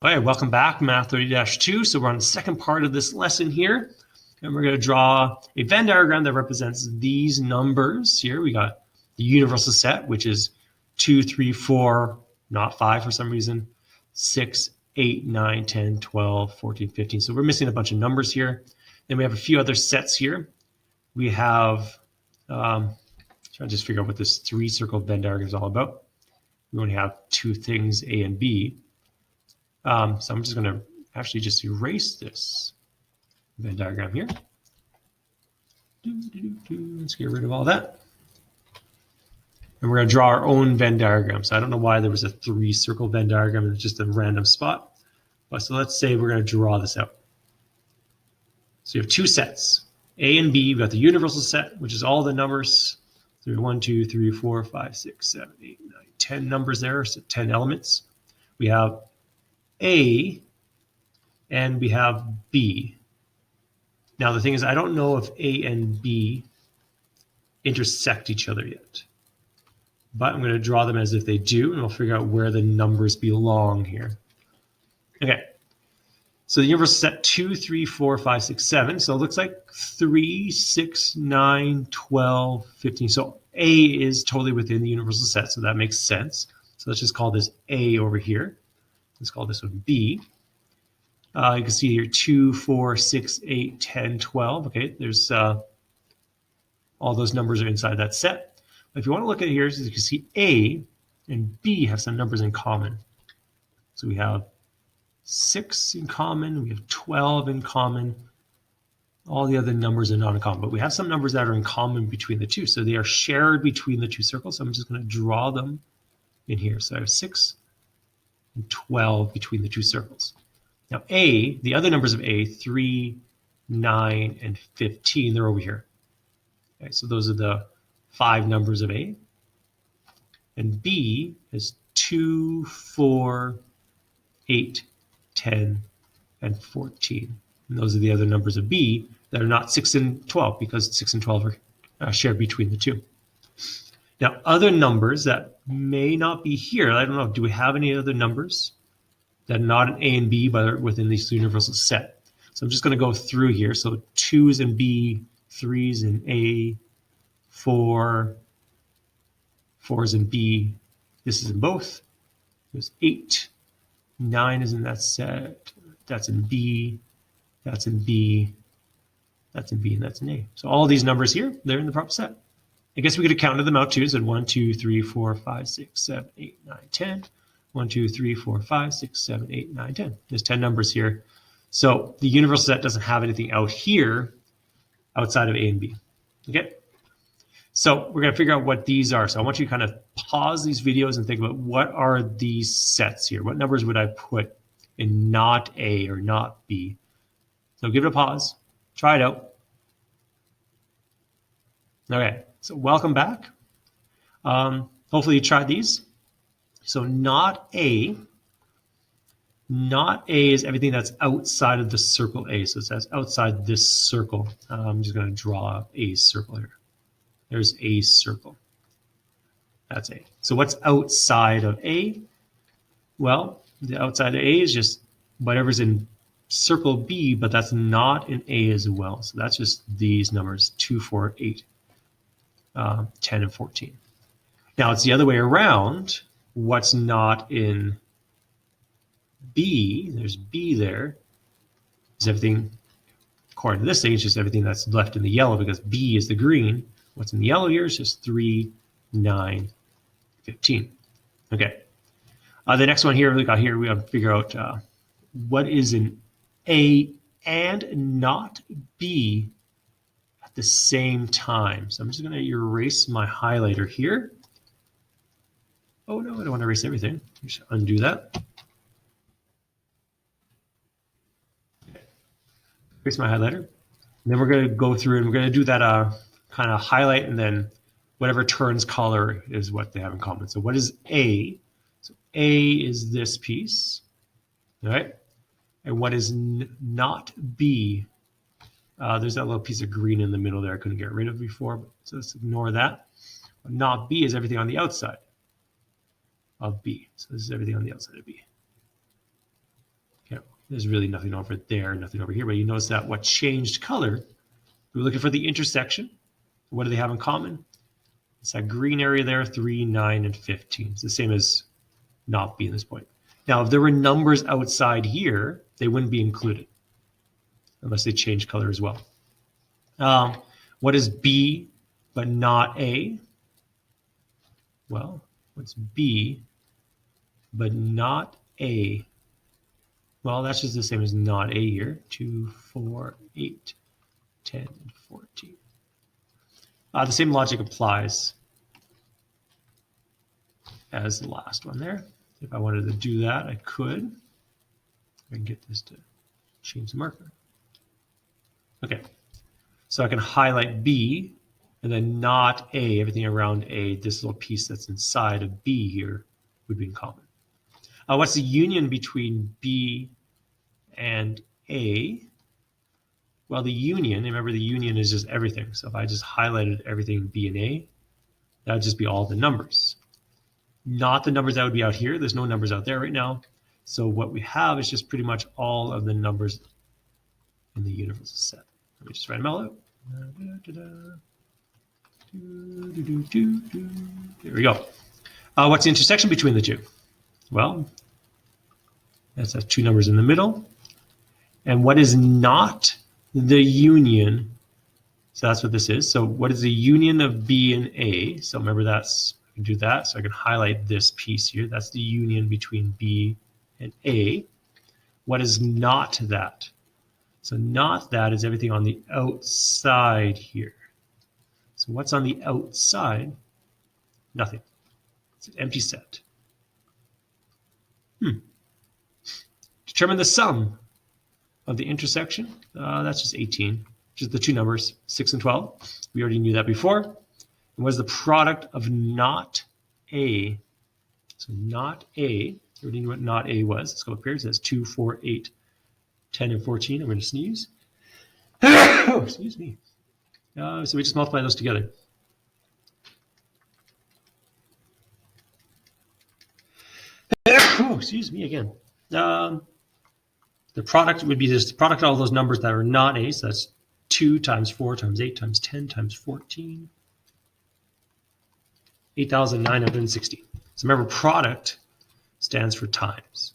All right, welcome back, Math 30-2. So we're on the second part of this lesson here, and we're going to draw a Venn diagram that represents these numbers here. We got the universal set, which is 2, 3, 4, not 5 for some reason, 6, 8, 9, 10, 12, 14, 15. So we're missing a bunch of numbers here. Then we have a few other sets here. We have, trying to just figure out what this three-circle Venn diagram is all about. We only have two things, A and B. So I'm just going to actually just erase this Venn diagram here. Let's get rid of all that. And we're going to draw our own Venn diagram. So I don't know why there was a three-circle Venn diagram in just a random spot. But so let's say we're going to draw this out. So you have two sets, A and B. We've got the universal set, which is all the numbers. So 1, 2, 3, 4, 5, 6, 7, 8, 9, 10 numbers there, so 10 elements. We have A and we have B. Now the thing is, I don't know if A and B intersect each other yet, but I'm going to draw them as if they do, and we'll figure out where the numbers belong here. Okay, so the universal set 2, 3, 4, 5, 6, 7. So it looks like 3, 6, 9, 12, 15. So A is totally within the universal set, so that makes sense. So let's just call this A over here. Let's call this one B. You can see here 2, 4, 6, 8, 10, 12. Okay, there's all those numbers are inside that set. But if you want to look at it here, you can see A and B have some numbers in common. So we have 6 in common, we have 12 in common. All the other numbers are not in common, but we have some numbers that are in common between the two. So they are shared between the two circles. So I'm just going to draw them in here. So I have 6 and 12 between the two circles. Now A, the other numbers of A, 3, 9, and 15, they're over here. Okay, so those are the 5 numbers of A. And B is 2, 4, 8, 10, and 14. And those are the other numbers of B that are not 6 and 12, because 6 and 12 are shared between the two. Now, other numbers that may not be here, I don't know, do we have any other numbers that are not an A and B, but are within this universal set? So I'm just going to go through here. So 2 is in B, 3 is in A, 4 is in B, this is in both. There's 8, 9 is in that set, that's in B, that's in B, that's in B, and that's in A. So all these numbers here, they're in the proper set. I guess we could have counted them out too. So 1, 2, 3, 4, 5, 6, 7, 8, 9, 10. 1, 2, 3, 4, 5, 6, 7, 8, 9, 10. There's 10 numbers here. So the universal set doesn't have anything out here outside of A and B. Okay? So we're going to figure out what these are. So I want you to kind of pause these videos and think about, what are these sets here? What numbers would I put in not A or not B? So give it a pause. Try it out. Okay, so welcome back. Hopefully you tried these. So not A is everything that's outside of the circle A. So it says outside this circle. I'm just going to draw a circle here. There's a circle. That's A. So what's outside of A? Well, the outside of A is just whatever's in circle B, but that's not in A as well. So that's just these numbers, 2, 4, 8, 10, and 14. Now it's the other way around. What's not in B, there's B there, is everything, according to this thing, it's just everything that's left in the yellow, because B is the green. What's in the yellow here is just 3, 9, 15. Okay. The next one here, we got here, we have to figure out what is in A and not B at the same time. So I'm just going to erase my highlighter here. Oh no, I don't want to erase everything. Just undo that. Okay. Erase my highlighter. And then we're going to go through and we're going to do that kind of highlight, and then whatever turns color is what they have in common. So what is A? So A is this piece, all right? And what is not B? There's that little piece of green in the middle there I couldn't get rid of before, so let's ignore that. What not B is everything on the outside of B. So this is everything on the outside of B. There's really nothing over there, nothing over here, but you notice that what changed color, we're looking for the intersection. What do they have in common? It's that green area there, 3, 9, and 15. It's the same as not being this point. Now, if there were numbers outside here, they wouldn't be included unless they change color as well. What is B but not A? Well, what's B but not A? Well, that's just the same as not A here. 2, 4, 8, 10, and 14. The same logic applies as the last one there. If I wanted to do that, I could. I can get this to change the marker. Okay, so I can highlight B and then not A, everything around A, this little piece that's inside of B here would be in common. What's the union between B and A? Well, the union, remember the union is just everything. So if I just highlighted everything B and A, that would just be all the numbers. Not the numbers that would be out here. There's no numbers out there right now. So what we have is just pretty much all of the numbers in the universal set. Let me just write them all out. There we go. What's the intersection between the two? Well, that's two numbers in the middle. And what is not the union? So that's what this is. So what is the union of B and A? So remember that's, I can do that. So I can highlight this piece here. That's the union between B and A. What is not that? So not that is everything on the outside here. So what's on the outside? Nothing. It's an empty set. Determine the sum of the intersection. That's just 18, which is the two numbers, 6 and 12. We already knew that before. And what is the product of not A? So not A, we already knew what not A was. Let's go up here. It says 2, 4, 8, 10, and 14. I'm going to sneeze. Oh, excuse me. So we just multiply those together. Oh, excuse me again. The product would be just the product of all those numbers that are not A. So that's 2 times 4 times 8 times 10 times 14. 8,960. So remember, product stands for times.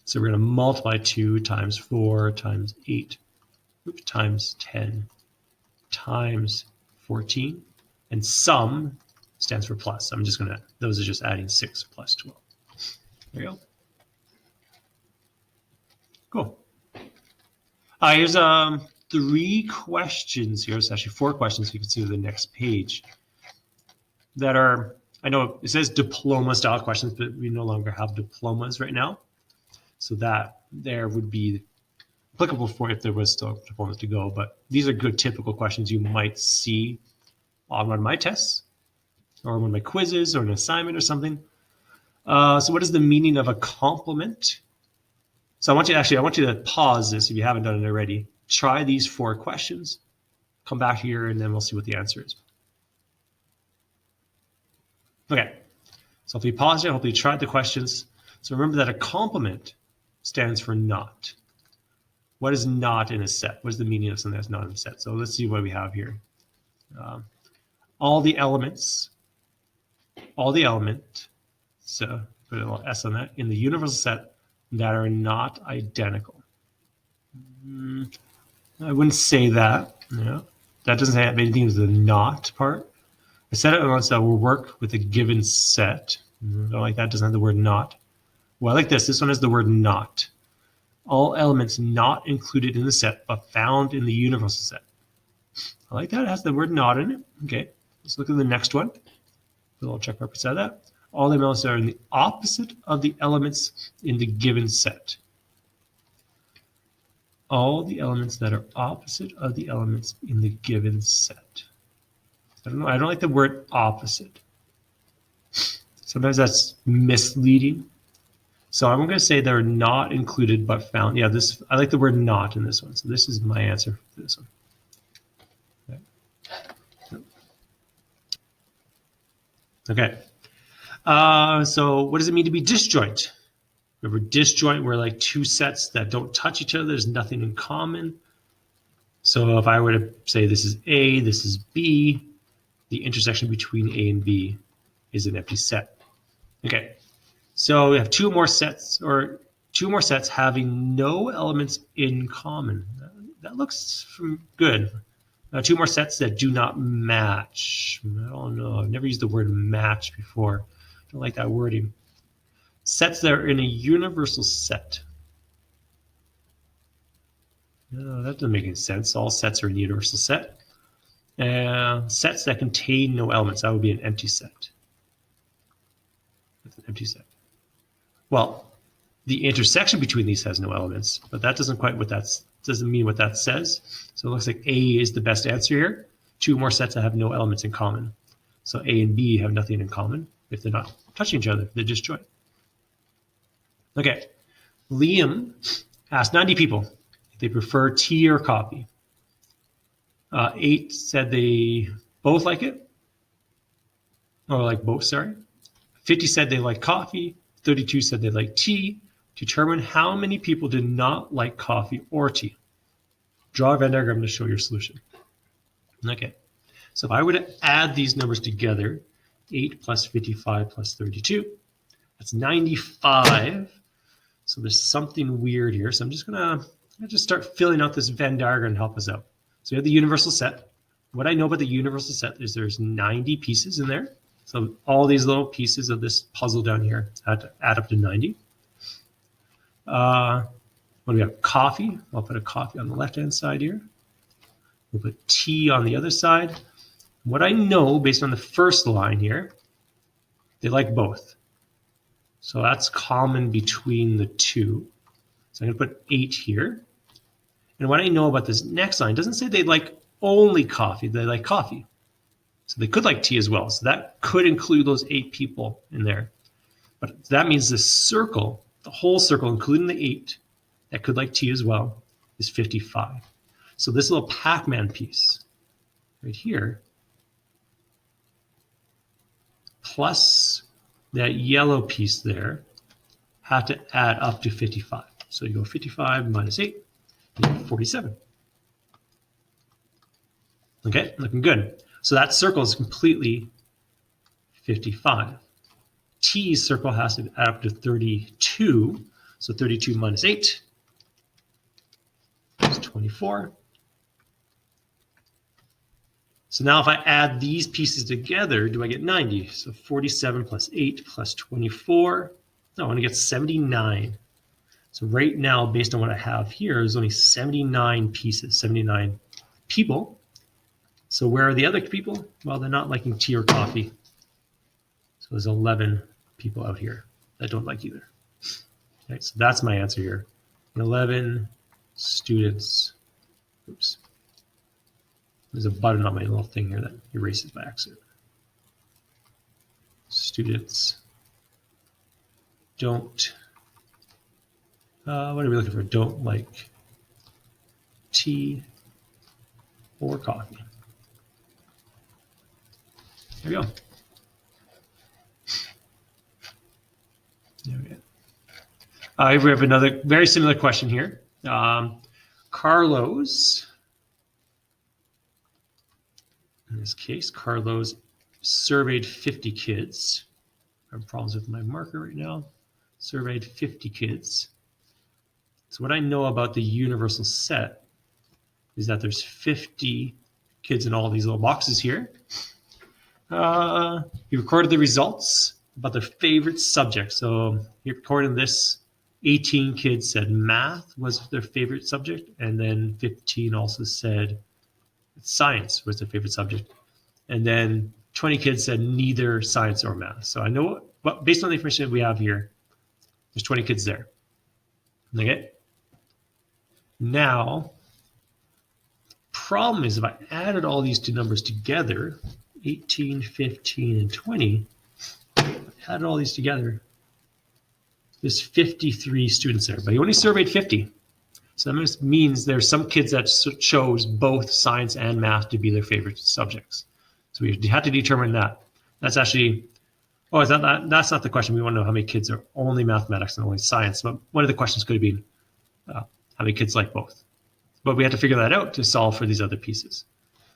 So we're going to multiply 2 times 4 times 8 times 10 times 14. And sum stands for plus. I'm just going to, those are just adding 6 plus 12. There you go. Cool. Here's 3 questions here. It's actually 4 questions. You can see the next page that are, I know it says diploma style questions, but we no longer have diplomas right now. So that there would be applicable for if there was still diplomas to go. But these are good typical questions you might see on one of my tests or one of my quizzes or an assignment or something. So what is the meaning of a complement? So I want you to pause this if you haven't done it already. Try these 4 questions. Come back here and then we'll see what the answer is. Okay, so if you pause it, hopefully you tried the questions. So remember that a complement stands for not. What is not in a set? What is the meaning of something that's not in a set? So let's see what we have here. All the elements, so put a little S on that, in the universal set that are not identical. I wouldn't say that. Yeah. That doesn't have anything to do with the not part. I said it once that will work with a given set. I don't like that. It doesn't have the word not. Well, I like this. This one has the word not. All elements not included in the set, but found in the universal set. I like that. It has the word not in it. Okay. Let's look at the next one. Put a little check mark beside that. All the elements are in the opposite of the elements in the given set. All the elements that are opposite of the elements in the given set. I don't know. I don't like the word opposite. Sometimes that's misleading. So I'm going to say they're not included but found. Yeah, this I like the word not in this one. So this is my answer for this one. Okay. So what does it mean to be disjoint? Remember, disjoint, we're like two sets that don't touch each other. There's nothing in common. So if I were to say this is A, this is B, the intersection between A and B is an empty set. Okay, so we have two more sets having no elements in common. That looks good. Two more sets that do not match. I don't know. I've never used the word match before. I don't like that wording. Sets that are in a universal set. No, that doesn't make any sense. All sets are in a universal set. Sets that contain no elements. That would be an empty set. That's an empty set. Well, the intersection between these has no elements, but that doesn't mean what that says. So it looks like A is the best answer here. Two more sets that have no elements in common. So A and B have nothing in common if they're not touching each other. They're disjoint. Okay, Liam asked 90 people if they prefer tea or coffee. 8 said they both like it, or like both, sorry. 50 said they like coffee. 32 said they like tea. Determine how many people did not like coffee or tea. Draw a Venn diagram to show your solution. Okay, so if I were to add these numbers together, 8 plus 55 plus 32, that's 95. So there's something weird here. So I'm just gonna start filling out this Venn diagram to help us out. So we have the universal set. What I know about the universal set is there's 90 pieces in there. So all these little pieces of this puzzle down here add up to 90. What do we have? Coffee. I'll put a coffee on the left-hand side here. We'll put tea on the other side. What I know based on the first line here, they like both. So that's common between the two. So I'm going to put 8 here. And what I know about this next line doesn't say they like only coffee. They like coffee. So they could like tea as well. So that could include those 8 people in there. But that means this circle, the whole circle, including the 8, that could like tea as well, is 55. So this little Pac-Man piece right here, plus that yellow piece there, have to add up to 55. So you go 55 minus 8, you get 47. Okay, looking good. So that circle is completely 55. T's circle has to add up to 32. So 32 minus 8 is 24. So now if I add these pieces together, do I get 90? So 47 plus 8 plus 24. No, I want to get 79. So right now, based on what I have here, there's only 79 pieces, 79 people. So where are the other people? Well, they're not liking tea or coffee. So there's 11 people out here that don't like either. Okay, so that's my answer here. 11 students. Oops. There's a button on my little thing here that erases by accident. Students don't, what are we looking for? Don't like tea or coffee. There we go. There we go. We have another very similar question here. Carlos, in this case, Carlos surveyed 50 kids. I have problems with my marker right now. Surveyed 50 kids. So what I know about the universal set is that there's 50 kids in all these little boxes here. He recorded the results about their favorite subject. So he recorded this. 18 kids said math was their favorite subject, and then 15 also said science was their favorite subject. And then 20 kids said neither science or math. So I know what based on the information we have here, there's 20 kids there. Okay. Now, problem is if I added all these two numbers together, 18, 15, and 20, added all these together, there's 53 students there, but he only surveyed 50. So that means there's some kids that chose both science and math to be their favorite subjects. So we had to determine that. That's actually Oh, is that's not the question. We want to know how many kids are only mathematics and only science. But one of the questions could have been how many kids like both. But we have to figure that out to solve for these other pieces.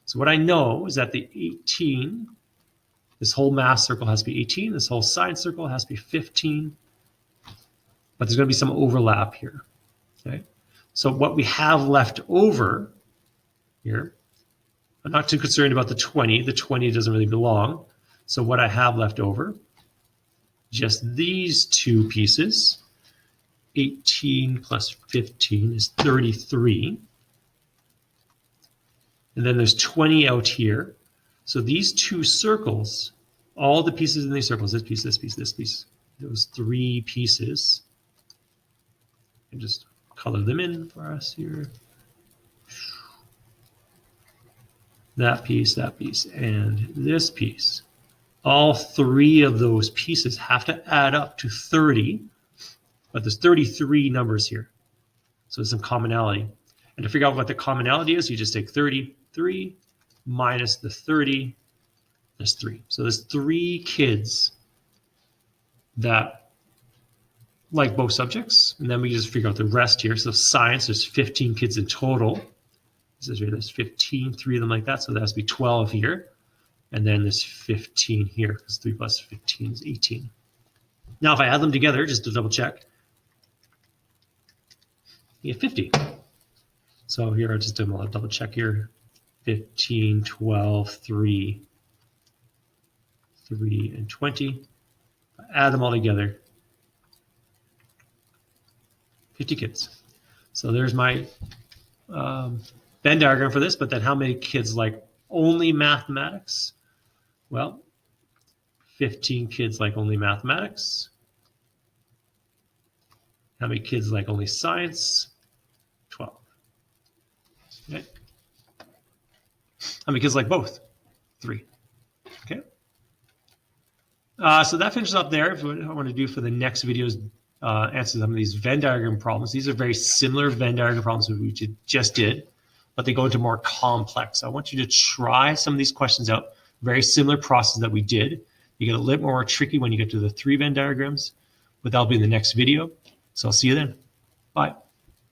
So what I know is that the 18, this whole math circle has to be 18. This whole science circle has to be 15. But there's going to be some overlap here. Okay. So what we have left over here, I'm not too concerned about the 20. The 20 doesn't really belong. So what I have left over, just these two pieces, 18 plus 15 is 33. And then there's 20 out here. So these two circles, all the pieces in these circles, this piece, this piece, this piece, those three pieces, and just color them in for us here. That piece, and this piece. All three of those pieces have to add up to 30, but there's 33 numbers here. So there's some commonality. And to figure out what the commonality is, you just take 33 minus the 30, there's 3. So there's 3 kids that like both subjects, and then we just figure out the rest here. So science, there's 15 kids in total. This is here, there's 15, 3 of them like that, so that has to be 12 here. And then there's 15 here, because 3 plus 15 is 18. Now, if I add them together, just to double check, you get 50. So here, I'll just do a double check here. 15, 12, 3, and 20. Add them all together. 50 kids. So there's my Venn diagram for this, but then how many kids like only mathematics? Well, 15 kids like only mathematics. How many kids like only science? 12. Okay. How many kids like both? 3. Okay. So that finishes up there. What I want to do for the next video is answer some of these Venn diagram problems. These are very similar Venn diagram problems that we just did, but they go into more complex. I want you to try some of these questions out. Very similar process that we did. You get a little more tricky when you get to the 3 Venn diagrams, but that'll be in the next video. So I'll see you then. Bye.